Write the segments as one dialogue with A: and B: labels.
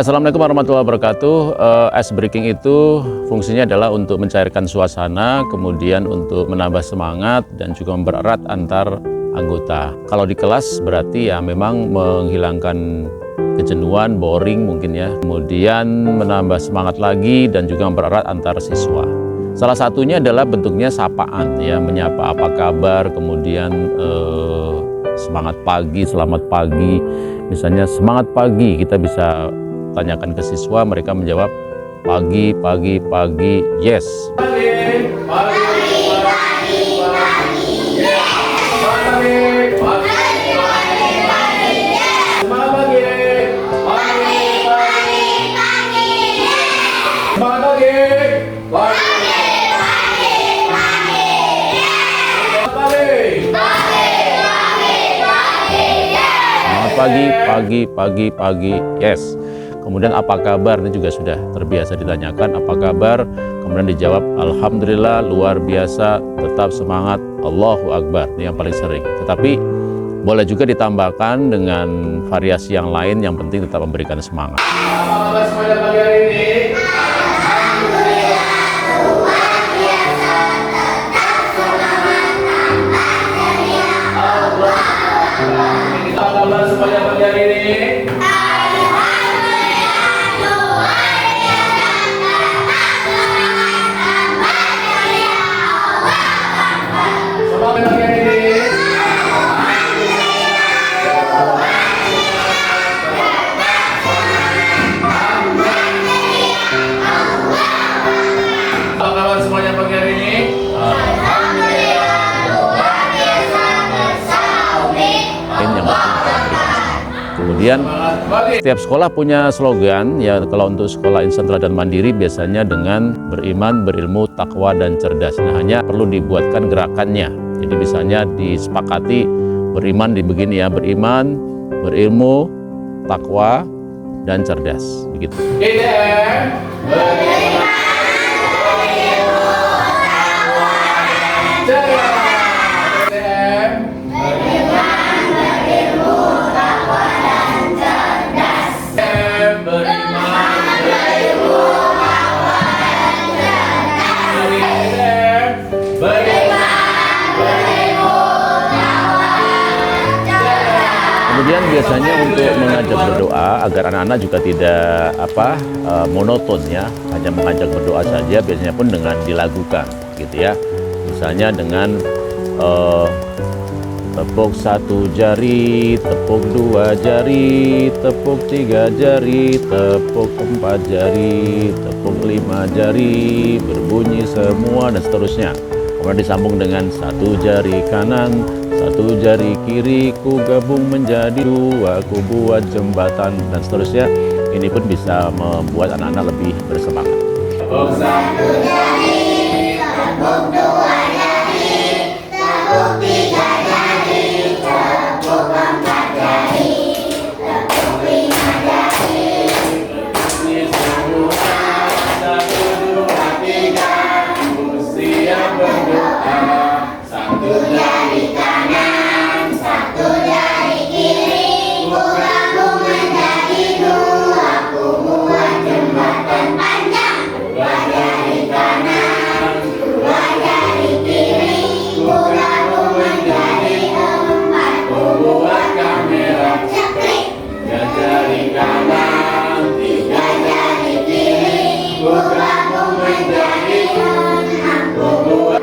A: Assalamualaikum warahmatullahi wabarakatuh. Ice breaking itu fungsinya adalah untuk mencairkan suasana, kemudian untuk menambah semangat dan juga mempererat antar anggota. Kalau di kelas berarti ya memang menghilangkan kejenuhan, boring mungkin ya. Kemudian menambah semangat lagi dan juga mempererat antar siswa. Salah satunya adalah bentuknya sapaan ya, menyapa apa kabar, kemudian semangat pagi, selamat pagi. Misalnya semangat pagi, kita bisa tanyakan ke siswa, mereka menjawab pagi, pagi, pagi, yes.
B: Pagi, pagi, pagi, pagi, yes. Pagi, pagi, pagi, pagi, yes. Semangat pagi, pagi, pagi, pagi, yes. Semangat pagi, pagi, pagi, pagi, yes. Pagi, pagi, pagi, pagi, yes.
A: Selamat pagi, pagi, pagi, pagi, yes. Kemudian apa kabar, ini juga sudah terbiasa ditanyakan apa kabar, kemudian dijawab alhamdulillah, luar biasa, tetap semangat, Allahu Akbar, ini yang paling sering. Tetapi boleh juga ditambahkan dengan variasi yang lain, yang penting tetap memberikan semangat.
B: Apa semuanya pagi hari ini? Alhamdulillah, luar biasa, tetap semangat, tambah ceria, Allah Akbar. Kita kabar semuanya pagi hari ini? Semuanya pagi hari ini. Alhamdulillah, luar biasa, bersama Umi.
A: Kemudian setiap sekolah punya slogan ya, kalau untuk sekolah insan teladan mandiri biasanya dengan beriman, berilmu, takwa, dan cerdas. Nah, hanya perlu dibuatkan gerakannya. Jadi misalnya disepakati beriman di begini ya, beriman, berilmu, takwa, dan cerdas. Begitu.
B: IDM, beriman, berilmu, takwa, dan cerdas. IDM, beriman, berilmu, takwa, dan cerdas. IDM, beriman, berilmu, takwa, dan cerdas. IDM, beriman, berilmu, takwa, dan cerdas.
A: Kemudian biasanya untuk mengajak berdoa agar anak-anak juga tidak monoton ya, hanya mengajak berdoa saja, biasanya pun dengan dilagukan gitu ya. Misalnya dengan tepuk satu jari, tepuk dua jari, tepuk tiga jari, tepuk empat jari, tepuk lima jari, berbunyi semua dan seterusnya. Kemudian disambung dengan satu jari kanan, satu jari kiri, ku gabung menjadi dua, ku buat jembatan, dan seterusnya. Ini pun bisa membuat anak-anak lebih bersemangat.
B: Tepuk satu jari, tepuk dua jari, tepuk tiga jari, tepuk empat jari, tepuk lima jari, berbunyi semua, satu dua tiga, siap berdoa, satu jari kanan, satu jari kiri, ku gabung menjadi dua, ku buat jembatan panjang, dua jari kanan, dua jari kiri, ku gabung menjadi empat, ku buat kamera ceplik, tiga jari kanan, tiga jari kiri, ku gabung menjadi enam, ku buat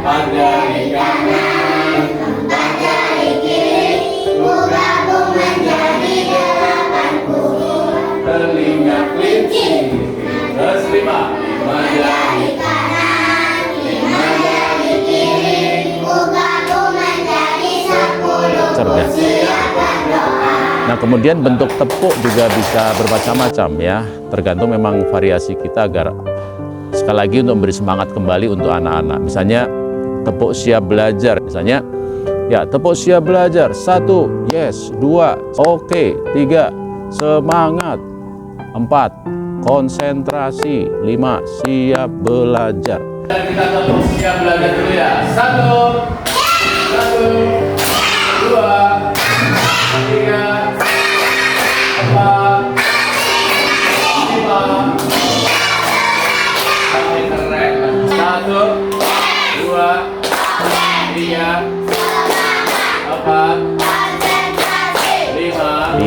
B: empat jari kanan, empat jari kiri, ku gabung menjadi 80. Telinga kelinci, terus lima jari kanan, lima jari kiri, ku gabung menjadi 10.
A: Cerdas.
B: Siap berdoa.
A: Nah, kemudian bentuk tepuk juga bisa bermacam-macam ya, tergantung memang variasi kita agar sekali lagi untuk memberi semangat kembali untuk anak-anak. Misalnya tepuk siap belajar, misalnya ya tepuk siap belajar, 1 yes, 2 oke, 3 semangat, 4 konsentrasi, 5 siap belajar.
B: Dan kita tepuk siap belajar dulu ya. 1, 2, 3, 4,
A: Keren. 1, 2, 3, 4, 5.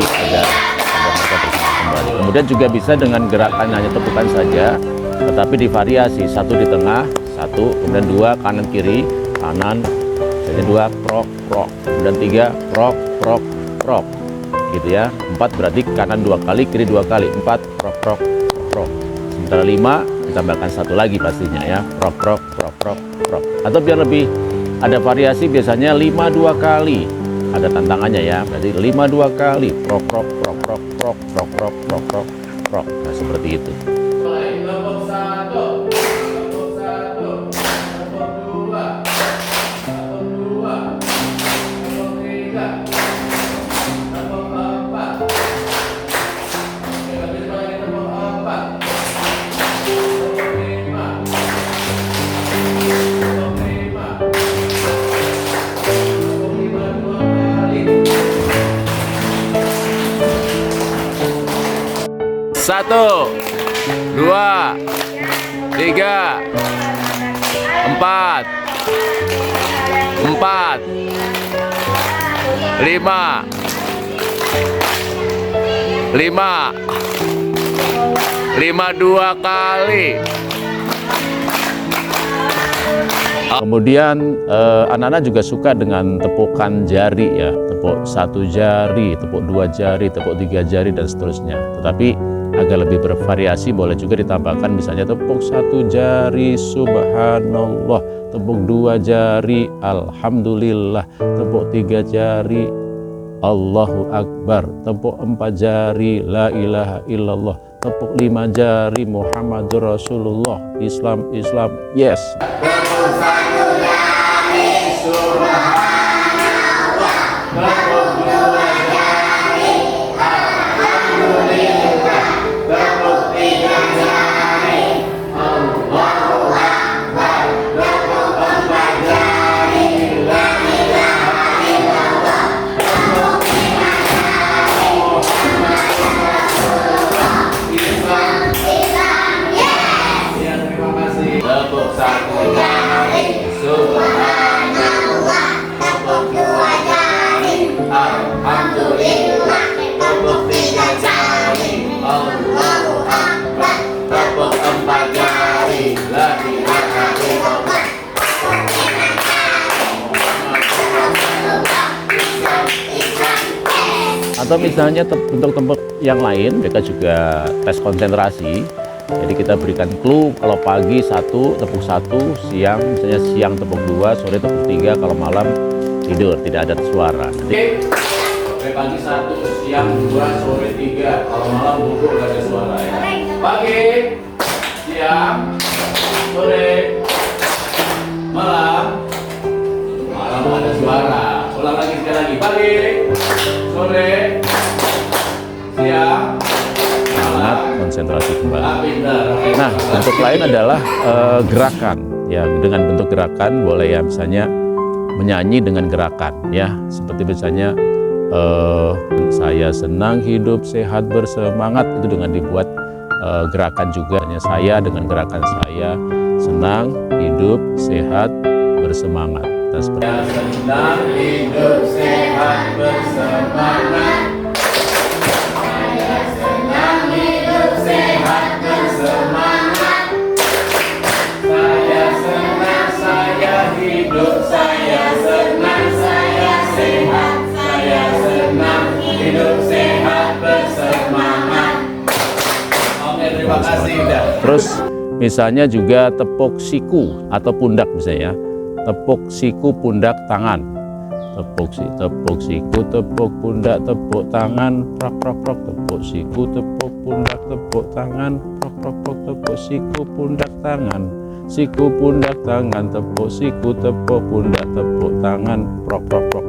A: Kemudian juga bisa dengan gerakan hanya tepukan saja, tetapi divariasi, 1 di tengah, 1, kemudian 2 kanan kiri, kanan, jadi 2 prok prok, kemudian 3 prok prok prok, gitu ya. 4 berarti kanan 2 kali, kiri 2 kali, 4 prok prok prok. Sementara 5 ditambahkan 1 lagi pastinya ya, prok prok prok prok prok. Atau biar lebih ada variasi, biasanya 5 2 kali. Ada tantangannya ya, berarti 5 2 kali, prok prok prok prok prok prok prok prok prok prok. Nah, seperti itu. Tepuk 1, tepuk 1, tepuk 2, tepuk 2, tepuk 3, tepuk 4. Lebih lagi tepuk 4, tepuk 5, tepuk 5. 1, 2, 3, 4, 4, 5, 5 2 kali. Kemudian anak-anak juga suka dengan tepukan jari ya, tepuk 1 jari, tepuk 2 jari, tepuk 3 jari dan seterusnya. Tetapi agar lebih bervariasi boleh juga ditambahkan misalnya tepuk 1 jari subhanallah, tepuk 2 jari alhamdulillah, tepuk 3 jari Allahu akbar, tepuk 4 jari la ilaha illallah, tepuk 5 jari Muhammadur Rasulullah, Islam Islam yes. Tepuk 1 jari subhanallah, tepuk 2 jari alhamdulillah, tepuk 3 jari Allahu akbar, tepuk 4 jari la ilaha illallah, tepuk 5 jari Muhammadur Rasulullah, Islam yes. Ya, terima kasih. Tepuk 1 jari subhanallah, tepuk 2 jari alhamdulillah, tepuk 3 jari Allahu akbar, tepuk 4 jari la ilaha illallah, atau misalnya bentuk tepuk yang lain mereka juga tes konsentrasi. Jadi kita berikan clue, kalau pagi 1 tepuk 1, siang misalnya siang tepuk 2, sore tepuk 3, kalau malam tidur tidak ada suara. Nanti pagi 1, siang 2, sore 3, kalau malam duduk tidak ada suara ya. Pagi, siang, sore, malam ada suara. Ulang lagi sekali lagi. Pagi, sore, siang, malam konsentrasi kembali. Nah, bentuk lain adalah gerakan ya, dengan bentuk gerakan boleh ya, misalnya menyanyi dengan gerakan ya, seperti misalnya saya senang hidup sehat bersemangat, itu dengan dibuat gerakan juga ya, saya dengan gerakan saya senang hidup sehat bersemangat. Dan seperti senang hidup sehat bersemangat, saya senang hidup sehat bersemangat, saya senang saya hidup, saya senang saya sehat, saya senang hidup sehat bersemangat. Oke, terima kasih. Terus misalnya juga tepuk siku atau pundak misalnya, tepuk siku pundak tangan, tepuk siku, tepuk pundak, tepuk tangan, prok prok prok, tepuk siku, tepuk pundak, tepuk tangan, prok prok prok, tepuk siku, pundak, tangan, siku, pundak, tangan, tepuk siku, tepuk pundak, tepuk tangan, prok prok prok.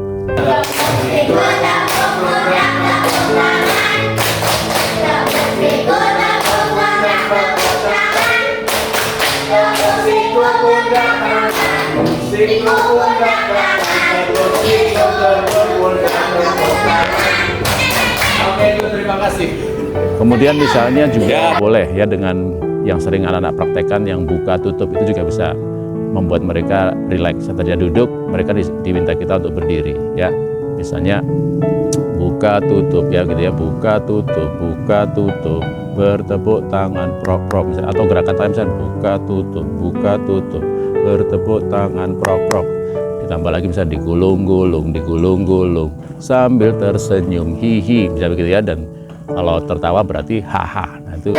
B: Oke, terima kasih.
A: Kemudian misalnya juga boleh ya dengan yang sering anak-anak praktekkan yang buka tutup itu juga bisa membuat mereka rileks. Setelah dia duduk, mereka diminta kita untuk berdiri ya. Misalnya buka tutup ya gitu ya, buka tutup, bertepuk tangan prok prok misalnya, atau gerakan tangan misalnya buka tutup, bertepuk tangan prok prok. Ditambah lagi misalnya digulung-gulung sambil tersenyum hihi bisa begitu ya, dan kalau tertawa berarti haha. Nah itu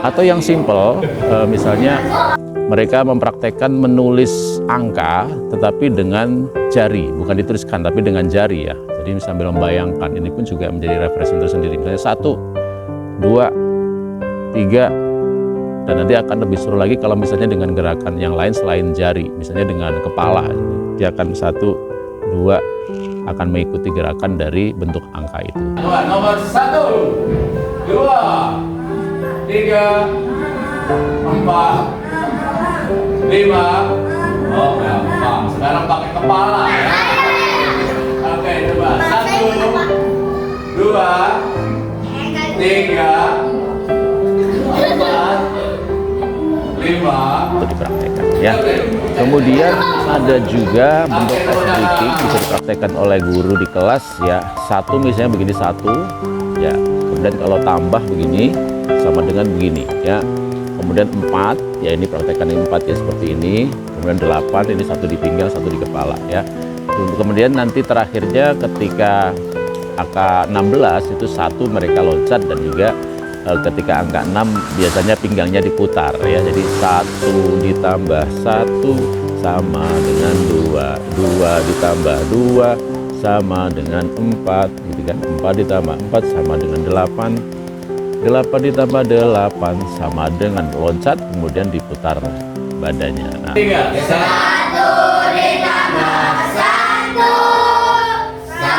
A: atau yang simple, misalnya mereka mempraktekkan menulis angka tetapi dengan jari, bukan dituliskan tapi dengan jari ya. Jadi sambil membayangkan, ini pun juga menjadi referensi tersendiri. Misalnya 1, 2, 3, dan nanti akan lebih seru lagi kalau misalnya dengan gerakan yang lain selain jari, misalnya dengan kepala, dia akan 1, 2 akan mengikuti gerakan dari bentuk angka itu.
B: Nomor 1, 2, 3, 4, 5. Oh, gampang. Sekarang pakai kepala ya. Oke, coba. 1, 2, 3, 4, 5.
A: Untuk dipraktekkan ya. Kemudian ada juga bentuk ice breaking bisa dipraktekkan oleh guru di kelas ya. 1 misalnya begini 1 ya. Kemudian kalau tambah begini sama dengan begini ya. Kemudian 4 ya, ini praktekkan ini 4 ya seperti ini. Kemudian 8 ini 1 di pinggang 1 di kepala ya. Kemudian nanti terakhirnya ketika angka 16 itu 1 mereka loncat, dan juga ketika angka 6 biasanya pinggangnya diputar ya. Jadi 1 ditambah 1 sama dengan 2, 2 ditambah 2 sama dengan 4 gitu kan. 4 ditambah 4 sama dengan 8, 8 ditambah 8 sama dengan loncat, kemudian diputar badannya. Nah,
B: 3, 1 ditambah 1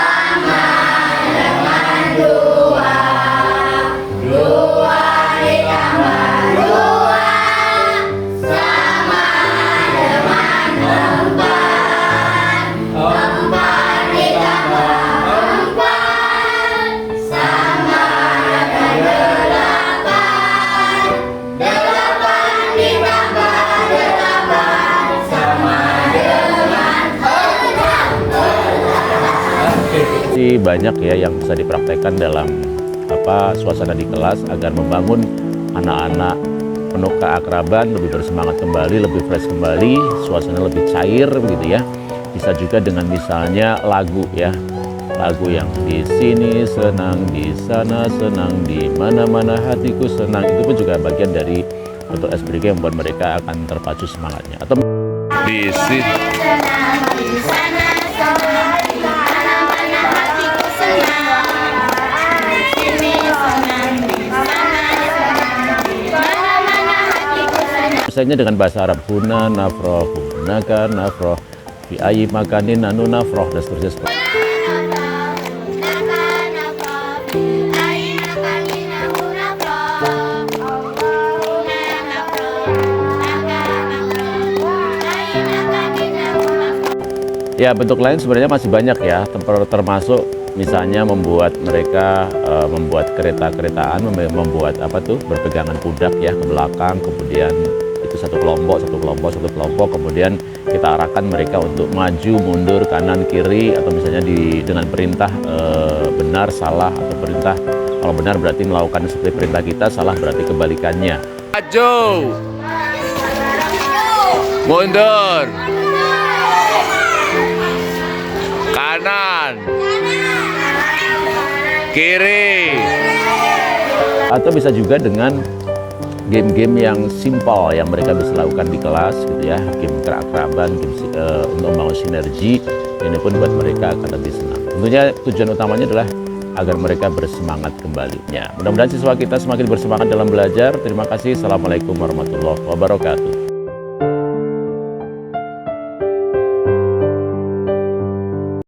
B: sama dengan 2, 2 ditambah 2 sama dengan 4, 4 ditambah 4 sama dengan 8, 8 ditambah 8 sama dengan 6.
A: banyak ya yang bisa dipraktekkan dalam suasana di kelas agar membangun anak-anak penuh keakraban, lebih bersemangat kembali, lebih fresh kembali, suasana lebih cair begitu ya. Bisa juga dengan misalnya lagu ya, lagu yang di sini senang, di sana senang, di mana-mana hatiku senang, itu pun juga bagian dari bentuk ice breaking yang membuat mereka akan terpacu semangatnya. Atau
B: Di sini senang, di sana senang, di mana-mana hatiku senang. Di sini senang, di sana senang, di mana-mana hatiku senang.
A: misalnya dengan bahasa Arab huna nafroh, hunaka nafroh, fi ayi makanin nanu nafroh, dan seterusnya. Ya, bentuk lain sebenarnya masih banyak ya, termasuk misalnya membuat mereka membuat kereta-keretaan, membuat berpegangan pundak ya ke belakang, kemudian itu satu kelompok, kemudian kita arahkan mereka untuk maju, mundur, kanan, kiri, atau misalnya dengan perintah benar, salah, atau perintah kalau benar berarti melakukan seperti perintah kita, salah berarti kebalikannya.
B: Maju.
A: Mundur. Kanan. Kiri. Atau bisa juga dengan game-game yang simpel yang mereka bisa lakukan di kelas gitu ya, game keakraban, game untuk membangun sinergi. Ini pun buat mereka akan lebih senang. Tentunya tujuan utamanya adalah agar mereka bersemangat kembalinya. Mudah-mudahan siswa kita semakin bersemangat dalam belajar. Terima kasih. Assalamualaikum warahmatullahi wabarakatuh.